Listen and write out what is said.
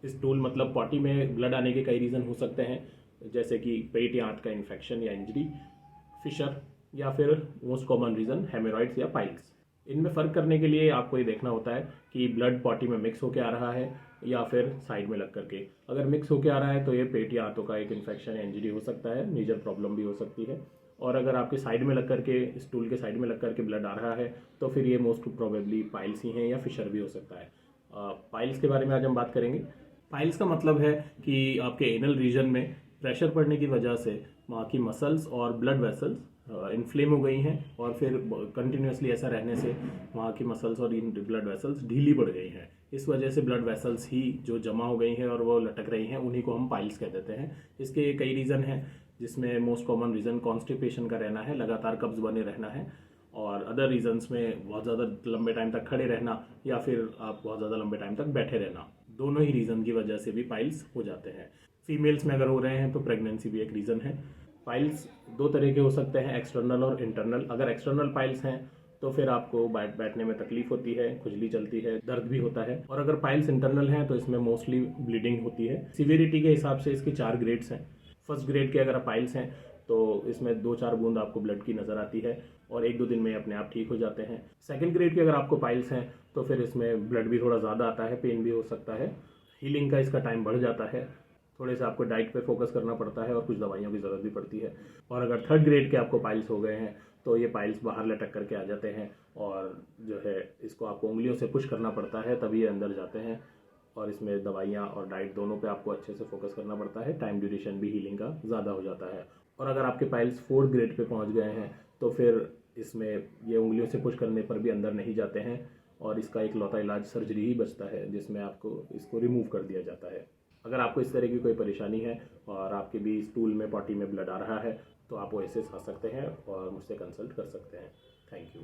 Stool मतलब potty में blood आने के कई रीज़न हो सकते हैं, जैसे कि पेट या आंत का इन्फेक्शन या इंजरी, फिशर, या फिर मोस्ट कॉमन रीज़न हेमोरॉइड्स या पाइल्स। इनमें फ़र्क करने के लिए आपको ये देखना होता है कि ब्लड पॉटी में मिक्स होकर आ रहा है या फिर साइड में लग करके। अगर मिक्स होकर आ रहा है तो ये पेट या आंतों का एक इन्फेक्शन या इंजरी हो सकता है, मेजर प्रॉब्लम भी हो सकती है। और अगर आपके साइड में लग करके, स्टूल के साइड में लग करके ब्लड आ रहा है तो फिर ये मोस्ट प्रोबेबली पाइल्स ही हैं या फिशर भी हो सकता है। पाइल्स के बारे में आज हम बात करेंगे। पाइल्स का मतलब है कि आपके एनल रीजन में प्रेशर पड़ने की वजह से वहाँ की मसल्स और ब्लड वेसल्स इन्फ्लेम हो गई हैं और फिर कंटिन्यूसली ऐसा रहने से वहाँ की मसल्स और इन ब्लड वेसल्स ढीली पड़ गई हैं। इस वजह से ब्लड वेसल्स ही जो जमा हो गई हैं और वो लटक रही हैं, उन्हीं को हम पाइल्स कह देते हैं। इसके कई रीज़न हैं, जिसमें मोस्ट कॉमन रीज़न कॉन्स्टिपेशन का रहना है, लगातार कब्ज बने रहना है, और अदर रीजंस में बहुत ज़्यादा लंबे टाइम तक खड़े रहना या फिर आप बहुत ज़्यादा लंबे टाइम तक बैठे रहना। दोनों ही रीज़न की वजह से भी पाइल्स हो जाते हैं। फीमेल्स में अगर हो रहे हैं तो प्रेगनेंसी भी एक रीज़न है। पाइल्स दो तरह के हो सकते हैं, एक्सटर्नल और इंटरनल। अगर एक्सटर्नल पाइल्स हैं तो फिर आपको बैठने में तकलीफ होती है, खुजली चलती है, दर्द भी होता है। और अगर पाइल्स इंटरनल हैं तो इसमें मोस्टली ब्लीडिंग होती है। सिवियरिटी के हिसाब से इसके 4 ग्रेड्स हैं। फर्स्ट ग्रेड के अगर पाइल्स हैं तो इसमें 2-4 बूंद आपको ब्लड की नज़र आती है और 1-2 दिन में अपने आप ठीक हो जाते हैं। सेकंड ग्रेड के अगर आपको पाइल्स हैं तो फिर इसमें ब्लड भी थोड़ा ज़्यादा आता है, पेन भी हो सकता है, हीलिंग का इसका टाइम बढ़ जाता है, थोड़े से आपको डाइट पे फोकस करना पड़ता है और कुछ दवाइयों की ज़रूरत भी पड़ती है। और अगर थर्ड ग्रेड के आपको पाइल्स हो गए हैं तो ये पाइल्स बाहर लटक करके आ जाते हैं और जो है इसको आपको उंगलियों से पुश करना पड़ता है तभी ये अंदर जाते हैं, और इसमें दवाइयाँ और डाइट दोनों पे आपको अच्छे से फोकस करना पड़ता है। टाइम ड्यूरेशन भी हीलिंग का ज़्यादा हो जाता है। और अगर आपके पाइल्स फोर्थ ग्रेड पे पहुंच गए हैं तो फिर इसमें ये उंगलियों से पुश करने पर भी अंदर नहीं जाते हैं और इसका एक लौता इलाज सर्जरी ही बचता है, जिसमें आपको इसको रिमूव कर दिया जाता है। अगर आपको इस तरह की कोई परेशानी है और आपके भी स्टूल में, पॉटी में ब्लड आ रहा है तो आप ओएसिस आ सकते हैं और मुझसे कंसल्ट कर सकते हैं। Thank you.